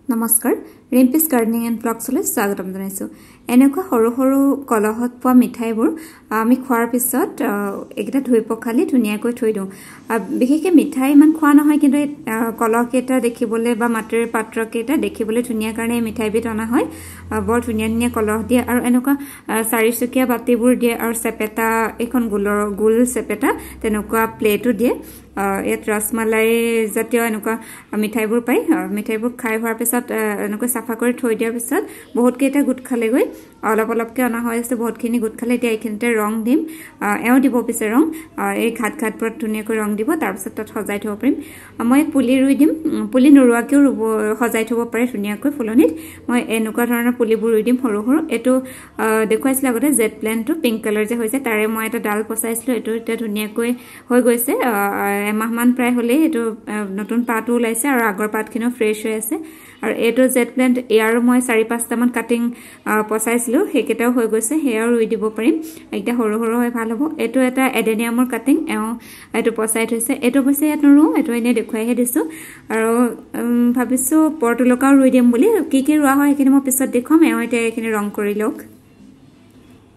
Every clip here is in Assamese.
নমস্কাৰ ৰিম্পিছ গাৰ্ডেনিং এণ্ড ব্লগছলৈ স্বাগতম জনাইছো এনেকুৱা সৰু সৰু কলহত পোৱা মিঠাইবোৰ আমি খোৱাৰ পিছত এটা ধুই পখালি ধুনীয়াকৈ থৈ দিওঁ বিশেষকৈ মিঠাই ইমান খোৱা নহয় কিন্তু কলহকেইটা দেখিবলৈ বা মাটিৰ পাত্ৰকেইটা দেখিবলৈ ধুনীয়া কাৰণে মিঠাইবিধ অনা হয় বৰ ধুনীয়া ধুনীয়া কলহ দিয়ে আৰু এনেকুৱা চাৰিচকীয়া বাতিবোৰ দিয়ে আৰু চেপেটা এখন গোল চেপেটা তেনেকুৱা প্লেটো দিয়ে ইয়াত ৰসমালাই জাতীয় এনেকুৱা মিঠাইবোৰ পায় মিঠাইবোৰ খাই হোৱাৰ পিছত এনেকৈ সাফা কৰি থৈ দিয়াৰ পিছত বহুত কেইটা গুট খালে গৈ অলপ অলপকৈ অনা হৈ আছে বহুতখিনি গুট খালে এতিয়া এইখিনিতে ৰং দিম এও দিব পিছে ৰং এই ঘাটবোৰত ধুনীয়াকৈ ৰং দিব তাৰপিছত তাত সজাই থব পাৰিম মই পুলি ৰুই দিম পুলি নৰুৱাকেও সজাই থব পাৰে ধুনীয়াকৈ ফুলনিত মই এনেকুৱা ধৰণৰ পুলিবোৰ ৰুই দিম সৰু সৰু এটো দেখুৱাইছিল আগতে জেড প্লেনটো পিংক কালাৰ যে হৈছে তাৰে মই এটা ডাল পচাইছিলো এটো এতিয়া ধুনীয়াকৈ হৈ গৈছে এমাহমান প্ৰায় হলে এটো নতুন পাতও ওলাইছে আৰু আগৰ পাতখিনিও ফ্ৰেছ হৈ আছে আৰু এটো জেড প্লেন্ট ইয়াৰ মই 4-5টা মান কাটিং পচাইছিলো হেকেটাও হৈ গৈছে হেয়াও ৰুই দিব পাৰিম এটা সৰু সৰু হৈ ভাল হ'ব এটো এটা এডেনিয়ামৰ কাটিং এটো পচাই থৈছে এটো বসে ইয়াত ৰু এটো এনে দেখুৱাইহে দিছো আৰু ভাবিছো পৰ্টুলকাও ৰুই দিম বুলি কি ৰুৱা হয় হেখিনি মই পিছত দেখুৱাম এটা এখিনি ৰং কৰি লওক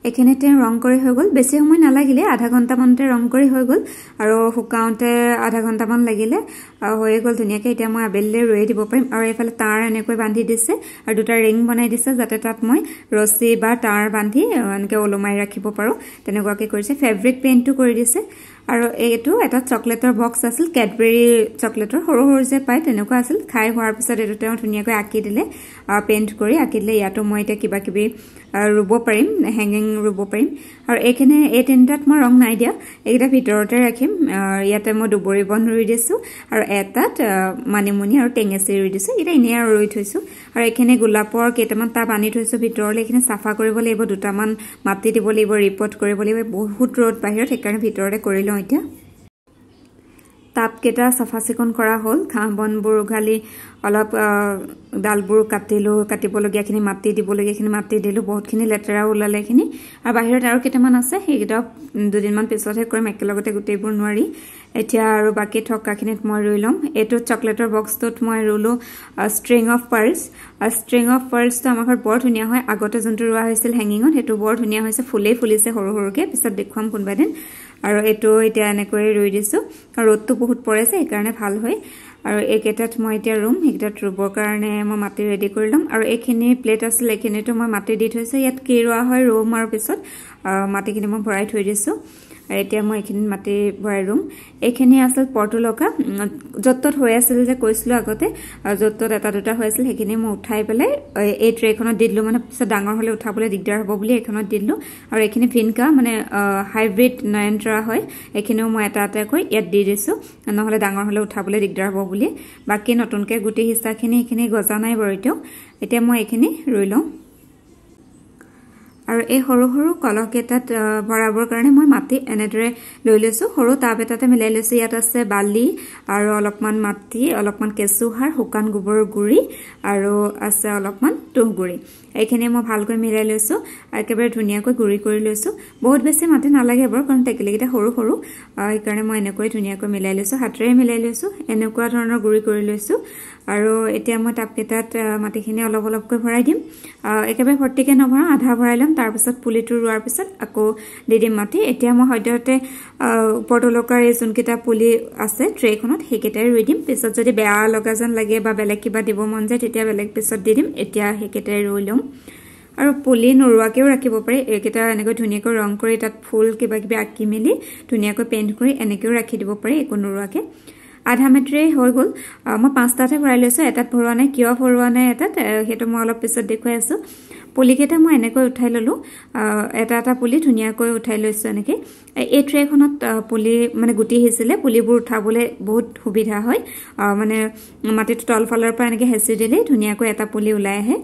এখানেতে ৰং কৰি হৈ গল বেছি সময় নালাগিলে আধা ঘন্টা মানতে ৰং কৰি হৈ গল আৰু হুকাউতে আধা ঘন্টা মান লাগিলে হৈ গল ধুনিয়াকে এতিয়া মই আবেললে ৰুই দিব পাৰিম আৰু এফালে তাৰ এনেকৈ বান্ধি দিছে আৰু দুটা ৰিং বনাই দিছে যাতে তাত মই ৰছী বা তাৰ বান্ধি এনেকৈ ওলমাই ৰাখিব পাৰো তেনেকুৱাকে কৰিছে ফেব্ৰিক পেইন্টটো কৰি দিছে আৰু এটো এটা চকলেটৰ বক্স আছিল ক্যাডবেৰী চকলেটৰ সৰু সৰু যে পায় তেনেকুৱা আছিল খাই হোৱাৰ পিছত এটো তেওঁ ধুনিয়াকৈ আকি দিলে পেইন্ট কৰি আকি দিলে ইয়াতো মই এটা কিবা কিবি ৰুব পাৰিম হেঙ্গিং ৰুব পাৰিম আৰু এখানে এই তিনটাত মই ৰং নাই দিয়া এইটা ভিতৰতে ৰাখিম ইয়াতে মই দুবৰি বন ৰুই দিছো আৰু এটাত মানিমুনি আৰু টেঙেচি ৰুই দিছো এটা ইনে আৰু ৰুই থৈছো আৰু এখানে গোলাপৰ কেইটামান তা পানী থৈছো ভিতৰলে এখানে সাফা কৰিব লাগিব দুটামান মাটি দিব লাগিব ৰিপোৰ্ট কৰিব লাগিব বহুত ৰ'দ বাহিৰত সেইকাৰণে ভিতৰতে কৰি লওঁ এতিয়া তাপ কেটা সাফা সিকন কৰা হল ঘাঁহ বনবোৰ গালি অলপ ডালবোৰ কাটিবলগিয়াখিনি মাটি দিবলগিয়াখিনি মাটি দিলো বহুতখিনি লেতেৰা ওলালেখিনি আৰু বাহিৰত আৰু কেইটামান আছে হেগিটা দুদিনমান পিছতহে কৰিম একেলগতে গুটেইবোৰ নোৱাৰি এতিয়া আৰু বাকি থকাখিনিত মই ৰুই লম এটো চকলেটৰ বক্সটোত মই ৰুলো ষ্ট্ৰিং অফ পাৰ্লছ তো আমাৰ ঘৰত বৰ ধুনীয়া হয় আগতে যোনটো ৰুৱা হৈছিল হেঙ্গিঙত হেতু বৰ ধুনীয়া হৈছে ফুলিছে সৰু সৰুকে পিছত দেখুৱাম কোনবা দিন আৰু এটো এতিয়া এনেকৈ ৰুই দিছো আৰু ৰ'দটো বহুত পৰেছে সেইকাৰণে ভাল হয় আৰু একেটাত মই এতিয়া ৰুম হেকিটাত ৰুবৰ কাৰণে মই মাটি ৰেডি কৰি লম আৰু এখিনি প্লেট আছিল এখিনিটো মই মাটি দি থৈছো ইয়াত কি ৰুৱা হয় ৰুম আৰু পিছত মাটিখিনি মই ভৰাই থৈ দিছো এতিয়া মই এখিনি মাটি ভৰাই ৰুম এখিনি আছিল পৰ্টুলকা যত্তত হৈ আছিল যে কৈছিলো আগতে যত্তত এটা দুটা হৈ আছিল হেখিনি মই উঠাই পেলাই এই ট্ৰেখনত দিললো মানে পিছত ডাঙৰ হলে উঠাবলৈ দিগদাৰ হ'ব বুলি এখনত দিললো আৰু এখিনি ভিনকা মানে হাইব্ৰিড নয়নতৰা হয় এখিনিও মই এটা কৈ ইয়াত দি দিছো নহলে ডাঙৰ হলে উঠাবলৈ দিগদাৰ হ'ব বুলি বাকি নতুনকে গুটি হিস্সাখিনি এখিনি গজা নাই বৰিটো এতিয়া মই এখিনি ৰুই লওঁ আৰু এই সৰু সৰু কলহকেটাত ভৰাবৰ কাৰণে মই মাটি এনেদৰে লৈ লৈছো সৰু টাব এটাতে মিলাই লৈছো ইয়াত আছে বালি আৰু অলপমান মাটি অলপমান কেঁচুসাৰ শুকান গোবৰৰ গুৰি আৰু আছে অলপমান তুহগুৰি এইখিনি মই ভালকৈ মিলাই লৈছো একেবাৰে ধুনীয়াকৈ গুৰি কৰি লৈছো বহুত বেছি মাটি নালাগে বৰ কাৰণ টেকেলিকেটা সৰু সৰু এইকাৰণে মই এনেকৈ ধুনীয়াকৈ মিলাই লৈছো হাতেৰে মিলাই লৈছো এনেকুৱা ধৰণৰ গুৰি কৰি লৈছো আৰু এতিয়া মই টাপকেটাত মাটিখিনি অলপ অলপকৈ ভৰাই দিম একেবাৰে ভৰ্তিকে নভৰাও আধা ভৰাই লম তাৰ পিছত পুলিটো ৰুৱাৰ পিছত আকৌ দি দিম মাটি এতিয়া মই হয়তো পৰ্টুলকাৰ এই যোনকেইটা পুলি আছে ট্ৰেখনত হেকেটাই ৰুই দিম পিছত যদি বেয়া লগা যেন লাগে বা বেলেগ কিবা দিব মন যায় তেতিয়া বেলেগ পিছত দি দিম এতিয়া হেকেটাই ৰুই লম আৰু পুলি নৰুৱাকেও ৰাখিব পাৰি এইকেইটা এনেকৈ ধুনীয়াকৈ ৰং কৰি তাত ফুল কিবা কিবি আঁকি মেলি ধুনীয়াকৈ পেইন্ট কৰি এনেকৈও ৰাখি দিব পাৰি একো নৰুৱাকে আধা মেট্ৰে হৈ গল মই 5টাতে ভৰাই লৈছো এটাত ভৰোৱা নাই কিয় ভৰোৱা নাই এটাত হেতু মই অলপ পিছত দেখুৱাই আছো পুলিকেটা মই এনেকৈ উঠাই ললো এটা পুলি ধুনীয়াকৈ উঠাই লৈছো এনেকৈ এই ট্ৰেখনত পুলি মানে গুটি হিছিলে পুলিবোৰ উঠাবলৈ বহুত সুবিধা হয় মানে মাটিটো তলফালৰ পৰা এনেকৈ হেঁচি দিলে ধুনীয়াকৈ এটা পুলি ওলাই আহে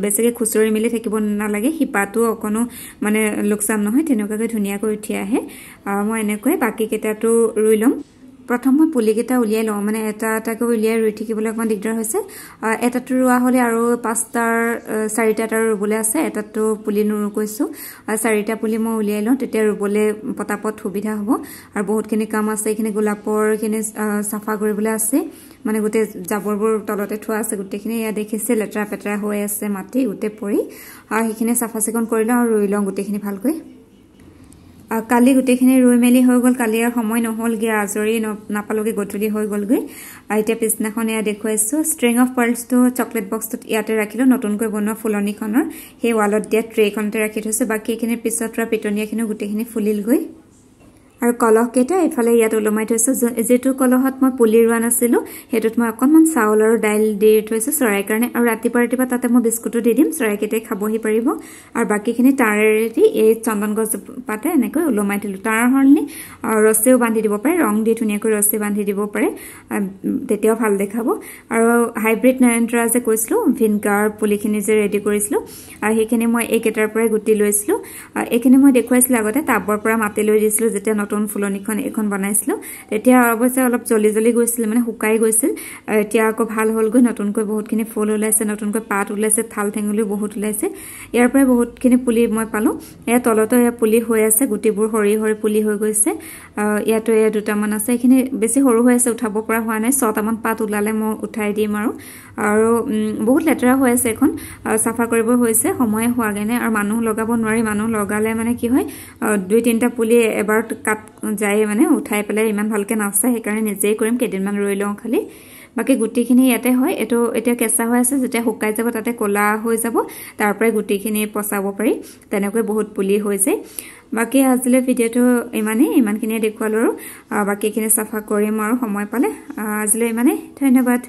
বেছিকৈ খুচৰি মিলি থাকিব নালাগে হিপাটো অকনো মানে লোকচান নহয় তেনেকুৱাকৈ ধুনীয়াকৈ উঠি আহে মই এনেকৈ বাকি কেটাটো ৰুই লম প্ৰথম মই পুলিকেইটা উলিয়াই লওঁ মানে এটা এটাকৈ উলিয়াই ৰুই থাকিবলৈ অকণমান দিগদাৰ হৈছে এটাটো ৰোৱা হ'লে আৰু 4টা আৰু ৰুবলৈ আছে এটাটো পুলি নুৰু কৈছোঁ 4টা পুলি মই উলিয়াই লওঁ তেতিয়া ৰুবলৈ পটাপট সুবিধা হ'ব আৰু বহুতখিনি কাম আছে এইখিনি গোলাপৰখিনি চাফা কৰিবলৈ আছে মানে গোটেই জাবৰবোৰ তলতে থোৱা আছে গোটেইখিনি ইয়া দেখিছে লেতেৰা পেতেৰা হৈ আছে মাটি গোটেই পৰি আৰু সেইখিনি চাফা চিকুণ কৰি লওঁ আৰু ৰুই লওঁ গোটেইখিনি ভালকৈ কালি গোটেইখিনি ৰুই মেলি হৈ গ'ল কালি আৰু সময় নহ'লগৈ আজৰি নাপালোগৈ গধূলি হৈ গ'লগৈ এতিয়া পিছদিনাখন এয়া দেখুৱাইছোঁ ষ্ট্ৰিং অফ পাৰ্লছটো চকলেট বক্সটোত ইয়াতে ৰাখিলোঁ নতুনকৈ বনোৱা ফুলনিখনৰ সেই ৱালত দিয়া ট্ৰেখনতে ৰাখি থৈছোঁ বাকী এইখিনিৰ পিছত ৰোৱা পিটনিয়াখিনিও গোটেইখিনি ফুলিলগৈ আৰু কলহকেইটা এইফালে ইয়াত ওলমাই থৈছোঁ যিটো কলহত মই পুলি ৰোৱা নাছিলোঁ সেইটোত মই অকণমান চাউল আৰু দাইল দি থৈছোঁ চৰাইৰ কাৰণে আৰু ৰাতিপুৱা তাতে মই বিস্কুটো দি দিম চৰাইকেইটাই খাবহি পাৰিব আৰু বাকীখিনি তাঁৰেৰে দি এই চন্দন গছ পাতে এনেকৈ ওলমাই দিলোঁ তাঁৰৰ সলনি ৰছীও বান্ধি দিব পাৰে ৰং দি ধুনীয়াকৈ ৰছী বান্ধি দিব পাৰে তেতিয়াও ভাল দেখাব আৰু হাইব্ৰিড নয়নতৰা যে কৈছিলোঁ ভিনগাৰ পুলিখিনি যে ৰেডি কৰিছিলোঁ আৰু সেইখিনি মই এইকেইটাৰ পৰাই গুটি লৈছিলোঁ এইখিনি মই দেখুৱাইছিলোঁ আগতে টাবৰ পৰা মাটি লৈ দিছিলোঁ যেতিয়া নতুন ফুলনিখন এখন বনাইছিলোঁ তেতিয়া অৱশ্যে অলপ জলি গৈছিল মানে শুকাই গৈছিল এতিয়া আকৌ ভাল হ'লগৈ নতুনকৈ বহুতখিনি ফুল ওলাইছে নতুনকৈ পাত ওলাইছে থাল ঠেঙুলি বহুত ওলাইছে ইয়াৰ পৰাই বহুতখিনি পুলি মই পালোঁ এয়া তলতো এয়া পুলি হৈ আছে গুটিবোৰ সৰি পুলি হৈ গৈছে ইয়াতো এয়া দুটামান আছে এইখিনি বেছি সৰু হৈ আছে উঠাব পৰা হোৱা নাই 6টামান পাত ওলালে মই উঠাই দিম আৰু বহুত লেতেৰা হৈ আছে এখন চাফা কৰিব হৈছে সময় হোৱাগৈ নাই আৰু মানুহ লগাব নোৱাৰি মানুহ লগালে মানে কি হয় 2-3টা পুলি এবাৰ কাট যায় মানে উঠাই পেলাই ইমান ভালকৈ নাচায় সেইকাৰণে নিজেই কৰিম কেইদিনমান ৰৈ লওঁ খালি বাকি গুটিখিনি ইয়াতে হয় এটো এতিয়া কেঁচা হৈ আছে যেতিয়া শুকাই যাব তাতে কলা হৈ যাব তাৰ পৰাই গুটিখিনি পচাব পাৰি তেনেকৈ বহুত পুলি হৈ যায় বাকি আজিলৈ ভিডিওটো ইমানখিনিয়ে দেখুৱালো আৰু বাকিখিনি চাফা কৰিম আৰু সময় পালে আজিলৈ ইমানে ধন্যবাদ